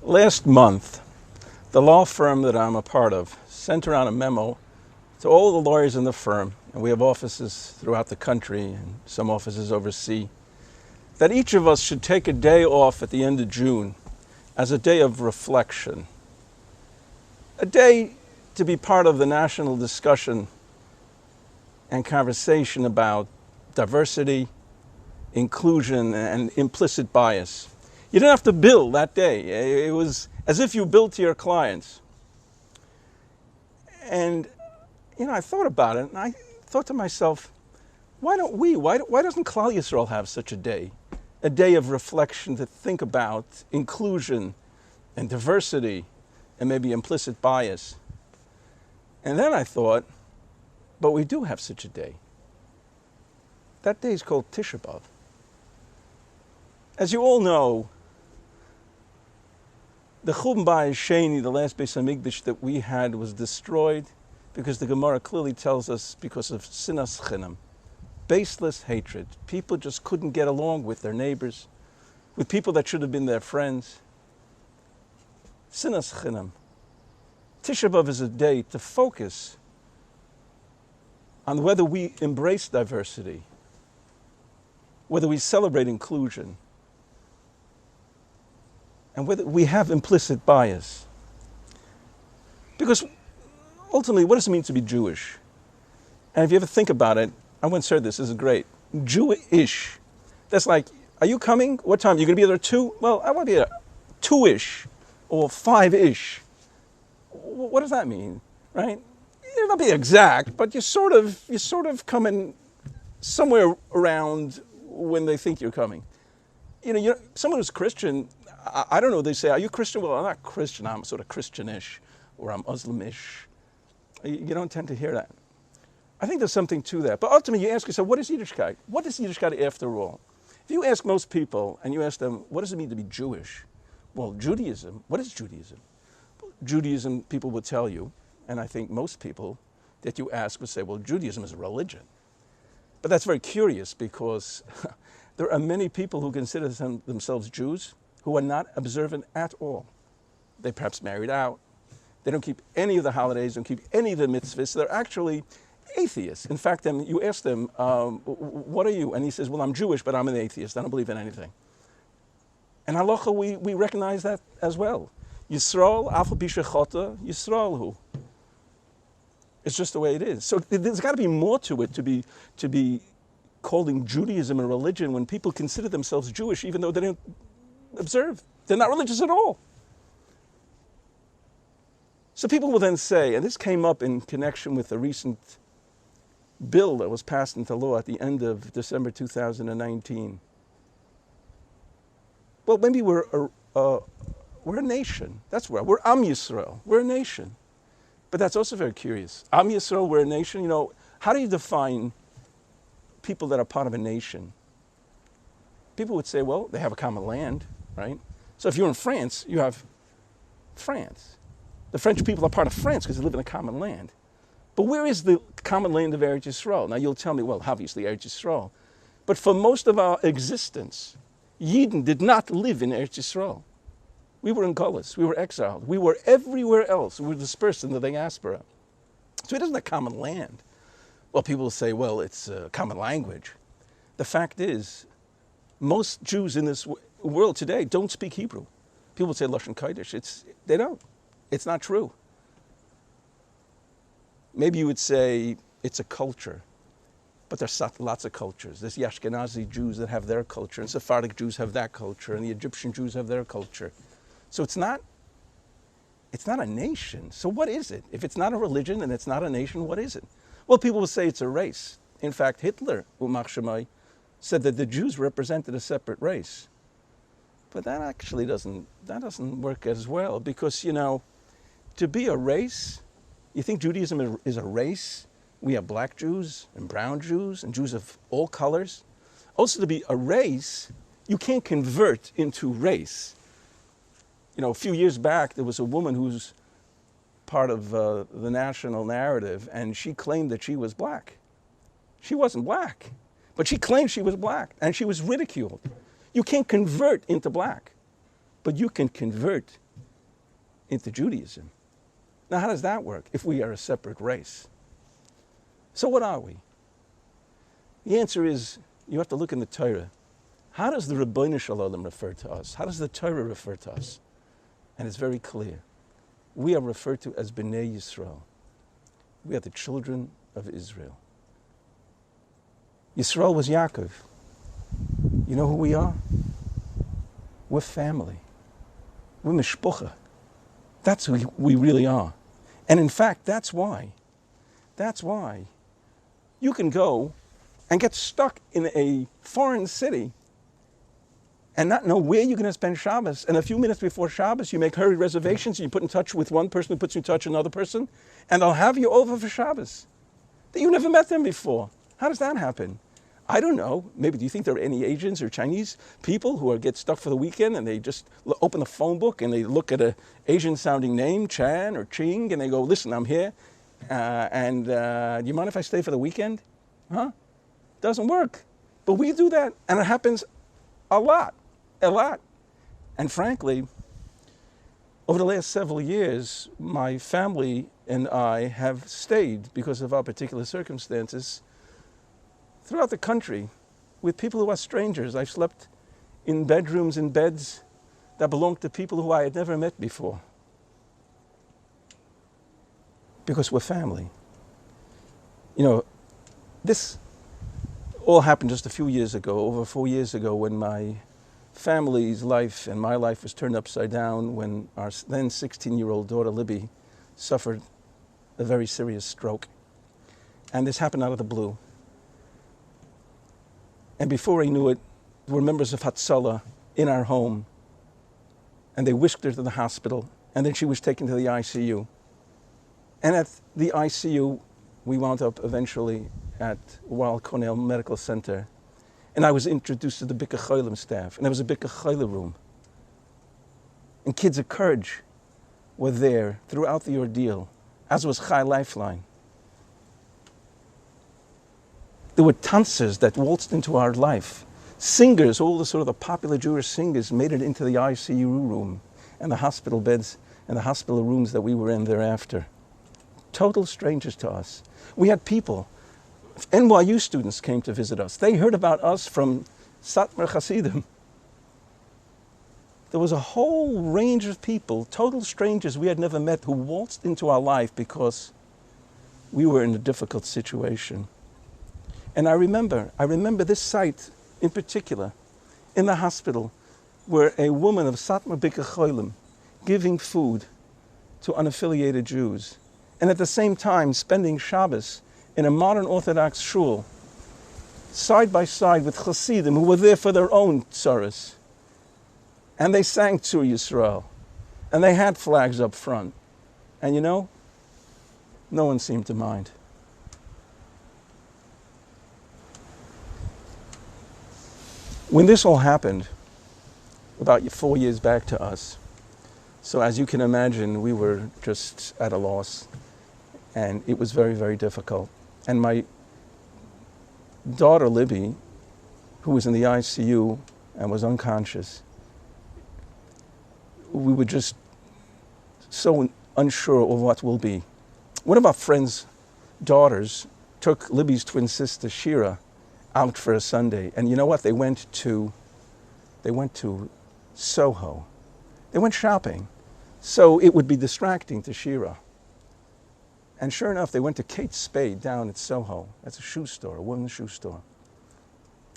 Last month, the law firm that I'm a part of sent around a memo to all the lawyers in the firm, and we have offices throughout the country and some offices overseas, that each of us should take a day off at the end of June as a day of reflection, a day to be part of the national discussion and conversation about diversity, inclusion, and implicit bias. You didn't have to bill that day. It was as if you billed to your clients. And, I thought about it, and I thought to myself, why don't we? Why doesn't Klal Yisrael have such a day of reflection to think about inclusion and diversity and maybe implicit bias? And then I thought, but we do have such a day. That day is called Tisha B'Av. As you all know, the Churban Bayis Sheni, the last Beis Hamikdash that we had, was destroyed because the Gemara clearly tells us because of sinas chinam, baseless hatred. People just couldn't get along with their neighbors, with people that should have been their friends. Sinas chinam. Tisha B'Av is a day to focus on whether we embrace diversity, whether we celebrate inclusion, and whether we have implicit bias. Because ultimately, what does it mean to be Jewish? And if you ever think about it, I once heard this is great. Jewish. That's like, are you coming? What time? You're going to be there at 2? Well, I want to be there 2-ish or 5-ish. What does that mean, right? It'll not be exact, but you're sort of coming somewhere around when they think you're coming. Someone who's Christian, I don't know, they say, are you Christian? Well, I'm not Christian, I'm sort of Christianish, or I'm Muslimish. You don't tend to hear that. I think there's something to that. But ultimately, you ask yourself, what is Yiddishkeit? What is Yiddishkeit after all? If you ask most people, and you ask them, what does it mean to be Jewish? Well, Judaism, what is Judaism? Judaism, people would tell you, and I think most people that you ask would say, well, Judaism is a religion. But that's very curious because there are many people who consider themselves Jews who are not observant at all. They perhaps married out. They don't keep any of the holidays, don't keep any of the mitzvahs. They're actually atheists. In fact, you ask them, what are you? And he says, well, I'm Jewish, but I'm an atheist. I don't believe in anything. And halacha, we recognize that as well. Yisrael, afal pi shechata, Yisrael hu. It's just the way it is. So there's got to be more to it to be calling Judaism a religion when people consider themselves Jewish, even though they don't observe. They're not religious at all. So people will then say, and this came up in connection with a recent bill that was passed into law at the end of December 2019. Well, maybe we're a nation. That's where we're Am Yisrael. We're a nation. But that's also very curious. Am Yisrael, we're a nation. How do you define people that are part of a nation? People would say, well, they have a common land, right? So if you're in France, you have France. The French people are part of France because they live in a common land. But where is the common land of Eretz Yisrael? Now you'll tell me, well, obviously Eretz Yisrael. But for most of our existence, Yidden did not live in Eretz Yisrael. We were in Gullus, we were exiled, we were everywhere else, we were dispersed in the diaspora. So it isn't a common land. Well, people will say, well, it's a common language. The fact is, most Jews in this world today don't speak Hebrew. People say Lashon Kodesh. They don't. It's not true. Maybe you would say it's a culture, but there's lots of cultures. There's the Ashkenazi Jews that have their culture, and Sephardic Jews have that culture, and the Egyptian Jews have their culture. So it's not a nation. So what is it? If it's not a religion and it's not a nation, what is it? Well, people will say it's a race. In fact, Hitler, Umach Shemai, said that the Jews represented a separate race. But that actually doesn't work as well because, to be a race, you think Judaism is a race? We have black Jews and brown Jews and Jews of all colors. Also, to be a race, you can't convert into race. A few years back, there was a woman who's part of the national narrative, and she claimed that she was black. She wasn't black, but she claimed she was black, and she was ridiculed. You can't convert into black, but you can convert into Judaism. Now, how does that work if we are a separate race? So what are we? The answer is, you have to look in the Torah. How does the Ribbono Shel Olam refer to us? How does the Torah refer to us? And it's very clear. We are referred to as Bnei Yisrael. We are the children of Israel. Yisrael was Yaakov. You know who we are? We're family. We're mishpucha. That's who we really are. And in fact, that's why you can go and get stuck in a foreign city and not know where you're going to spend Shabbos. And a few minutes before Shabbos, you make hurried reservations, and you put in touch with one person who puts you in touch with another person, and they'll have you over for Shabbos. That you never met them before. How does that happen? I don't know. Maybe do you think there are any Asians or Chinese people who get stuck for the weekend and they just open the phone book and they look at an Asian-sounding name, Chan or Ching, and they go, listen, I'm here, and do you mind if I stay for the weekend? Huh? Doesn't work. But we do that, and it happens a lot. And frankly, over the last several years, my family and I have stayed, because of our particular circumstances, throughout the country with people who are strangers. I've slept in bedrooms and beds that belonged to people who I had never met before. Because we're family. You know, this all happened just a few years ago, over 4 years ago, when my family's life and my life was turned upside down when our then 16-year-old daughter, Libby, suffered a very serious stroke. And this happened out of the blue. And before I knew it, there were members of Hatzalah in our home, and they whisked her to the hospital, and then she was taken to the ICU. And at the ICU, we wound up eventually at Weill Cornell Medical Center, and I was introduced to the Bika Cholim staff, and there was a Bika Cholim room. And kids of courage were there throughout the ordeal, as was Chai Lifeline. There were dancers that waltzed into our life. Singers, all the sort of the popular Jewish singers, made it into the ICU room and the hospital beds and the hospital rooms that we were in thereafter. Total strangers to us. We had people, NYU students came to visit us. They heard about us from Satmar Hasidim. There was a whole range of people, total strangers we had never met, who waltzed into our life because we were in a difficult situation. And I remember this sight in particular, in the hospital, where a woman of Satmar Bika Cholim giving food to unaffiliated Jews, and at the same time spending Shabbos in a modern Orthodox shul, side by side with Hasidim who were there for their own tzaras. And they sang Tzur Yisrael, and they had flags up front. And you know, no one seemed to mind. When this all happened, about 4 years back to us, so as you can imagine, we were just at a loss, and it was very, very difficult. And my daughter, Libby, who was in the ICU and was unconscious, we were just so unsure of what will be. One of our friends' daughters took Libby's twin sister, Shira, out for a Sunday. And you know what? They went to Soho. They went shopping. So it would be distracting to Shira. And sure enough, they went to Kate Spade down at Soho. That's a shoe store, a women's shoe store.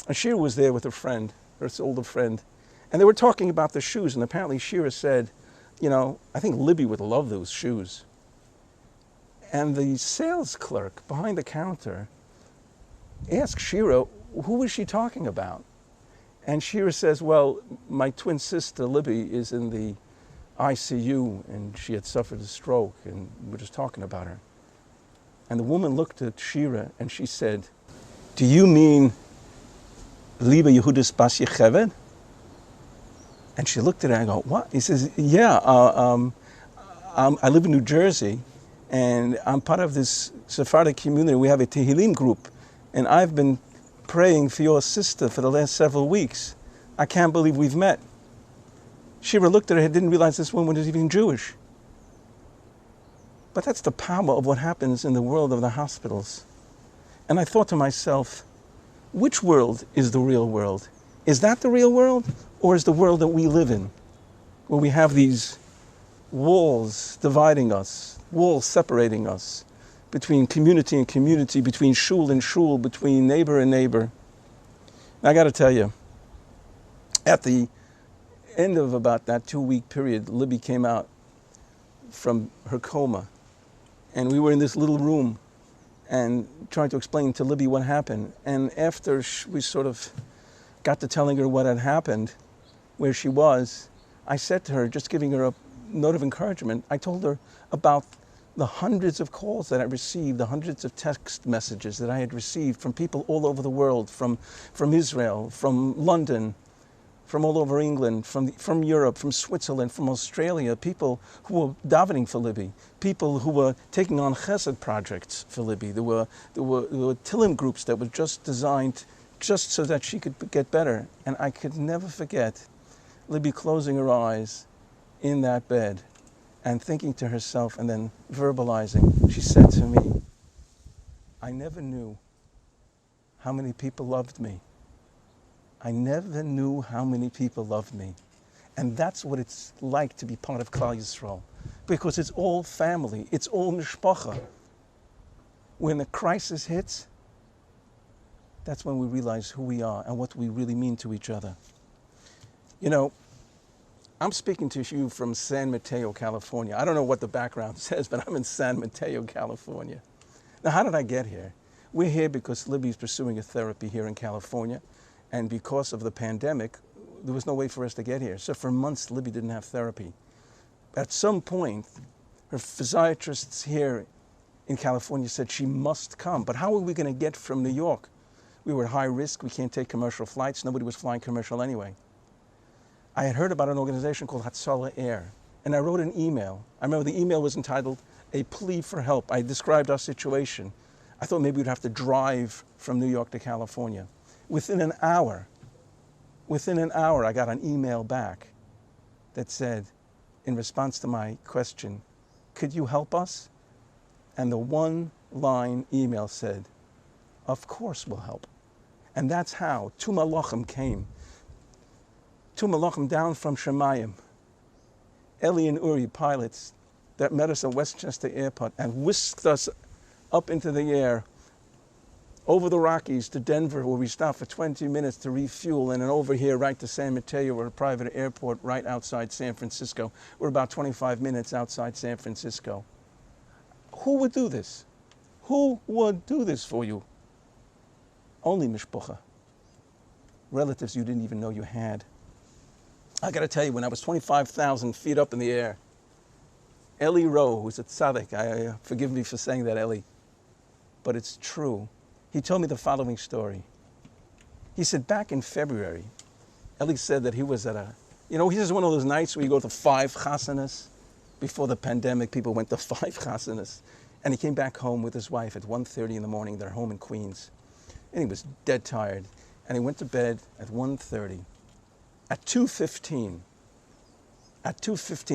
And Shira was there with her friend, her older friend. And they were talking about the shoes. And apparently Shira said, you know, I think Libby would love those shoes. And the sales clerk behind the counter asked Shira, who was she talking about? And Shira says, well, my twin sister Libby is in the ICU and she had suffered a stroke and we're just talking about her. And the woman looked at Shira and she said, do you mean Liebe Yehudis Bas Yecheved? And she looked at her and I go, what? He says, yeah, I live in New Jersey and I'm part of this Sephardic community. We have a Tehillim group. And I've been praying for your sister for the last several weeks. I can't believe we've met. Shira looked at her and didn't realize this woman was even Jewish. But that's the power of what happens in the world of the hospitals. And I thought to myself, which world is the real world? Is that the real world? Or is the world that we live in, where we have these walls dividing us, walls separating us, between community and community, between shul and shul, between neighbor and neighbor? And I got to tell you, at the end of about that 2-week period, Libby came out from her coma. And we were in this little room and trying to explain to Libby what happened. And after we sort of got to telling her what had happened, where she was, I said to her, just giving her a note of encouragement, I told her about the hundreds of calls that I received, the hundreds of text messages that I had received from people all over the world, from Israel, from London, from all over England, from Europe, from Switzerland, from Australia, people who were davening for Libby, people who were taking on chesed projects for Libby. There were Tillim groups that were just designed just so that she could get better. And I could never forget Libby closing her eyes in that bed and thinking to herself and then verbalizing. She said to me, I never knew how many people loved me. I never knew how many people loved me. And that's what it's like to be part of Klal Yisrael. Because it's all family, it's all mishpacha. When the crisis hits, that's when we realize who we are and what we really mean to each other. You know, I'm speaking to you from San Mateo, California. I don't know what the background says, but I'm in San Mateo, California. Now, how did I get here? We're here because Libby's pursuing a therapy here in California. And because of the pandemic, there was no way for us to get here. So for months, Libby didn't have therapy. At some point, her physiatrists here in California said she must come. But how are we going to get from New York? We were at high risk. We can't take commercial flights. Nobody was flying commercial anyway. I had heard about an organization called Hatzalah Air, and I wrote an email. I remember the email was entitled, A Plea for Help. I described our situation. I thought maybe we'd have to drive from New York to California. Within an hour, I got an email back that said, in response to my question, could you help us? And the one-line email said, of course we'll help. And that's how two malachim came. Two malachim down from Shemayim, Eli and Uri, pilots, that met us at Westchester Airport and whisked us up into the air, over the Rockies to Denver, where we stopped for 20 minutes to refuel, and then over here right to San Mateo, or a private airport right outside San Francisco. We're about 25 minutes outside San Francisco. Who would do this? Who would do this for you? Only mishpucha. Relatives you didn't even know you had. I got to tell you, when I was 25,000 feet up in the air, Eli Rowe, who's a tzaddik, forgive me for saying that, Eli, but it's true. He told me the following story. He said back in February, Eli said that he was at he says one of those nights where you go to 5 chasanas. Before the pandemic, people went to 5 chasanas. And he came back home with his wife at 1:30 in the morning. They're home in Queens. And he was dead tired. And he went to bed at 1:30. At 2:15,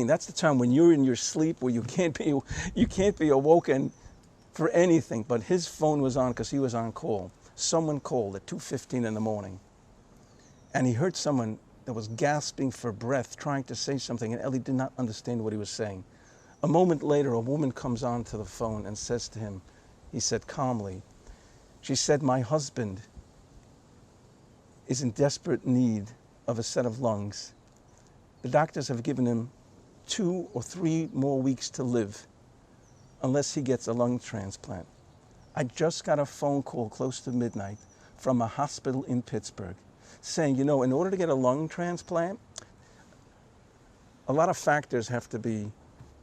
that's the time when you're in your sleep, where you can't be awoken for anything. But his phone was on because he was on call. Someone called at 2:15 in the morning. And he heard someone that was gasping for breath, trying to say something, and Eli did not understand what he was saying. A moment later, a woman comes on to the phone and says to him, he said calmly, she said, my husband is in desperate need of a set of lungs. The doctors have given him 2 or 3 more weeks to live unless he gets a lung transplant. I just got a phone call close to midnight from a hospital in Pittsburgh saying, in order to get a lung transplant, a lot of factors have to be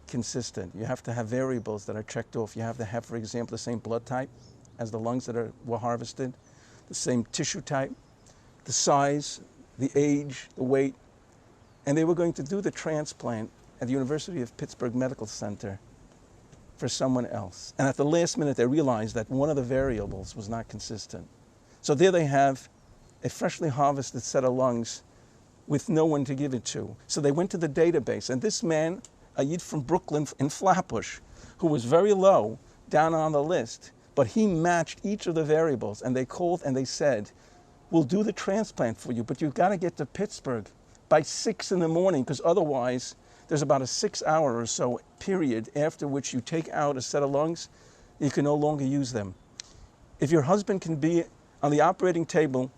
consistent. You have to have variables that are checked off. You have to have, for example, the same blood type as the lungs that were harvested, the same tissue type, the size, the age, the weight. And they were going to do the transplant at the University of Pittsburgh Medical Center for someone else. And at the last minute, they realized that one of the variables was not consistent. So there they have a freshly harvested set of lungs with no one to give it to. So they went to the database, and this man, a Yid from Brooklyn in Flatbush, who was very low down on the list, but he matched each of the variables, and they called and they said, we'll do the transplant for you, but you've got to get to Pittsburgh by 6 in the morning, because otherwise there's about a 6-hour or so period after which you take out a set of lungs, you can no longer use them. If your husband can be on the operating table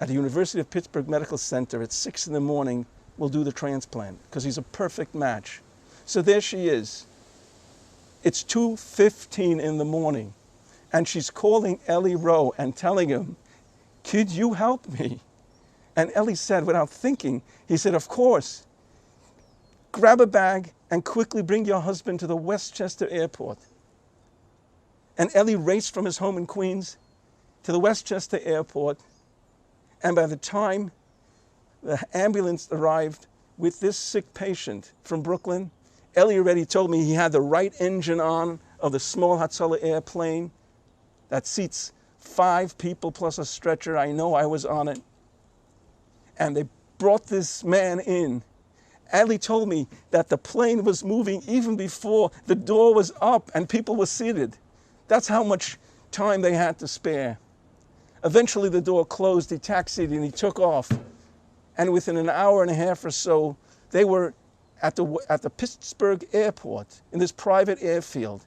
at the University of Pittsburgh Medical Center at 6 in the morning, we'll do the transplant, because he's a perfect match. So there she is. It's 2:15 in the morning, and she's calling Eli Rowe and telling him, could you help me? And Eli said, without thinking, he said, of course. Grab a bag and quickly bring your husband to the Westchester airport. And Eli raced from his home in Queens to the Westchester airport, and by the time the ambulance arrived with this sick patient from Brooklyn, Eli already told me he had the right engine on of the small Hatzalah airplane that seats 5 people plus a stretcher. I know I was on it. And they brought this man in. Eli told me that the plane was moving even before the door was up and people were seated. That's how much time they had to spare. Eventually the door closed, he taxied and he took off. And within an hour and a half or so, they were at the Pittsburgh airport in this private airfield.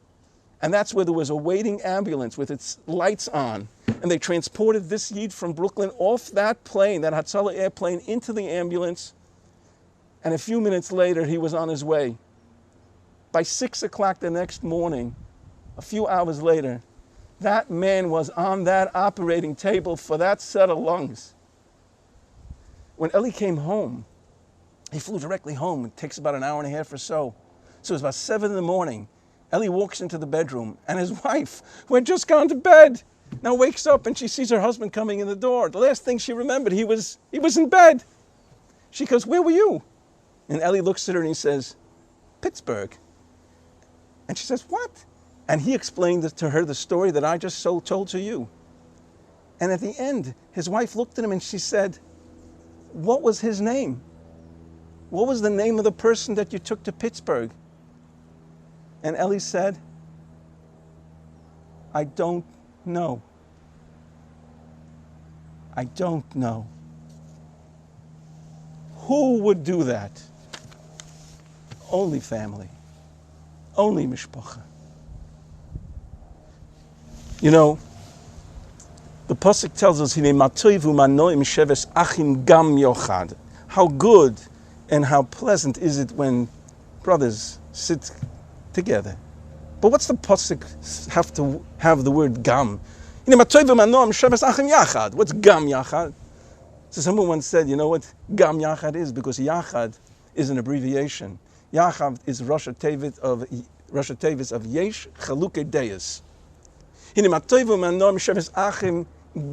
And that's where there was a waiting ambulance with its lights on. And they transported this Yid from Brooklyn off that plane, that Hatzalah airplane, into the ambulance. And a few minutes later, he was on his way. By 6 o'clock the next morning, a few hours later, that man was on that operating table for that set of lungs. When Eli came home, he flew directly home. It takes about an hour and a half or so. So it was about 7 in the morning. Eli walks into the bedroom, and his wife, who had just gone to bed, now wakes up and she sees her husband coming in the door. The last thing she remembered, he was in bed. She goes, where were you? And Eli looks at her and he says, Pittsburgh. And she says, what? And he explained to her the story that I just told to you. And at the end, his wife looked at him and she said, what was his name? What was the name of the person that you took to Pittsburgh? And Eli said, I don't know. I don't know. Who would do that? Only family. Only mishpacha. You know, the pasuk tells us, how good and how pleasant is it when brothers sit together. But what's the pasuk have to have the word gam? What's gam yachad? So someone once said, you know what gam yachad is? Because yachad is an abbreviation. Yachad is Rosh Tevis of Yesh Chalukei Deis.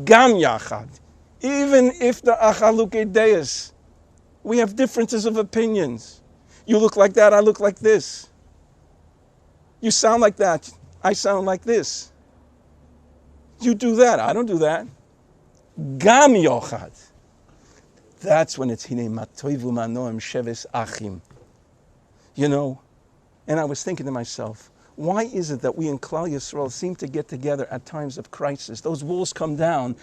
Gam yachad. Even if the Chalukei Deis, we have differences of opinions. You look like that, I look like this. You sound like that, I sound like this. You do that, I don't do that. Gam yochad. That's when it's hine matoivu manoim sheves achim. You know, and I was thinking to myself, why is it that we in Klal Yisrael seem to get together at times of crisis? Those walls come down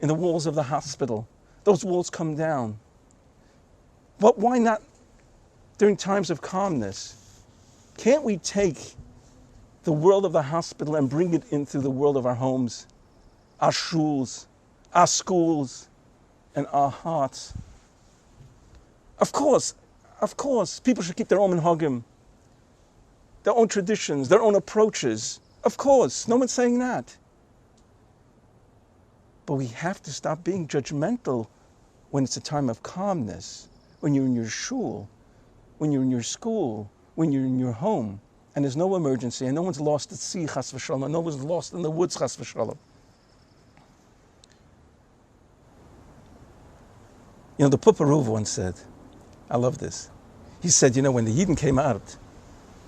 in the walls of the hospital. Those walls come down. But why not during times of calmness? Can't we take the world of the hospital and bring it into the world of our homes, our shuls, our schools, and our hearts? Of course, people should keep their own minhagim, their own traditions, their own approaches. Of course, no one's saying that. But we have to stop being judgmental when it's a time of calmness, when you're in your shul, when you're in your school, when you're in your home, and there's no emergency, and no one's lost at sea, chas v'shalom, and no one's lost in the woods, chas v'shalom. You know, the Puparuv once said, I love this. He said, you know, when the Yidden came out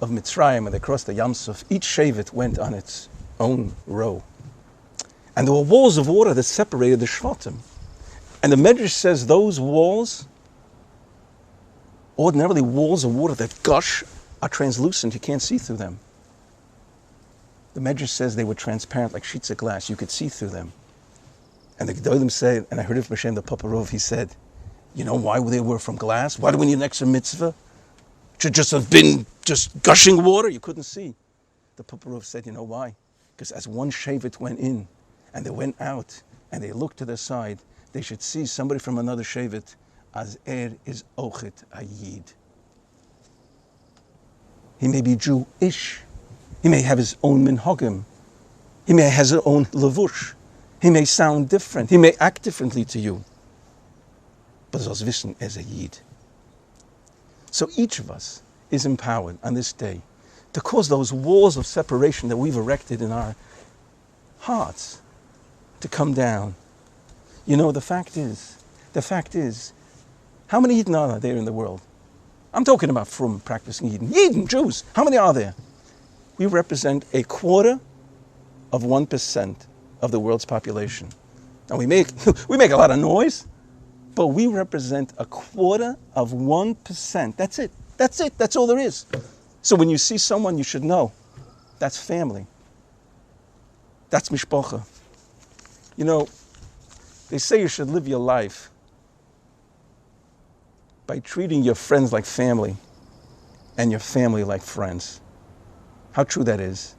of Mitzrayim and they crossed the Yam Suf, each shevet went on its own row. And there were walls of water that separated the Shvatim. And the Medrash says those walls, ordinarily walls of water that gush, are translucent, you can't see through them. The Medrash says they were transparent like sheets of glass. You could see through them. And the Gedolim said, and I heard it from Hashem the Paparov, he said, you know why they were from glass? Why do we need an extra mitzvah? Should just have been just gushing water? You couldn't see. The Paparov said, you know why? Because as one Shevet went in, and they went out, and they looked to the side, they should see somebody from another Shevet, as is ochet ayid. He may be Jewish. He may have his own minhagim. He may have his own levush. He may sound different. He may act differently to you. But soll wissen, a Yid. So each of us is empowered on this day to cause those walls of separation that we've erected in our hearts to come down. You know, the fact is, how many Yidden are there in the world? I'm talking about from practicing Yidden, Jews. How many are there? We represent 1/4% of the world's population. And we make a lot of noise, but we represent 1/4%. That's it. That's all there is. So when you see someone, you should know that's family. That's mishpacha. You know, they say you should live your life by treating your friends like family and your family like friends. How true that is.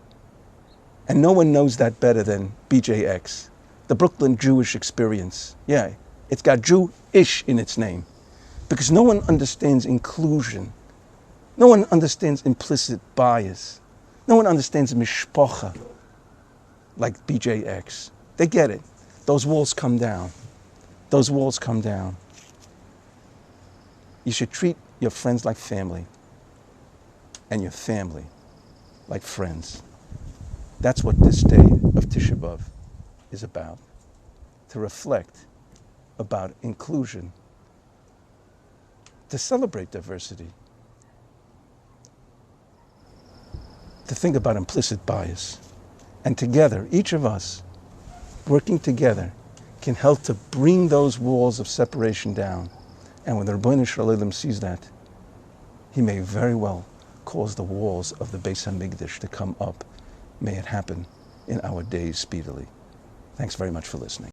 And no one knows that better than BJX, the Brooklyn Jewish Experience. Yeah, it's got Jewish in its name because no one understands inclusion. No one understands implicit bias. No one understands mishpacha like BJX. They get it. Those walls come down. Those walls come down. You should treat your friends like family and your family like friends. That's what this day of Tisha B'Av is about. To reflect about inclusion, to celebrate diversity, to think about implicit bias. And together, each of us, working together, can help to bring those walls of separation down. And when the Rebbeinu Shalom sees that, he may very well cause the walls of the Beis HaMikdash to come up. May it happen in our days speedily. Thanks very much for listening.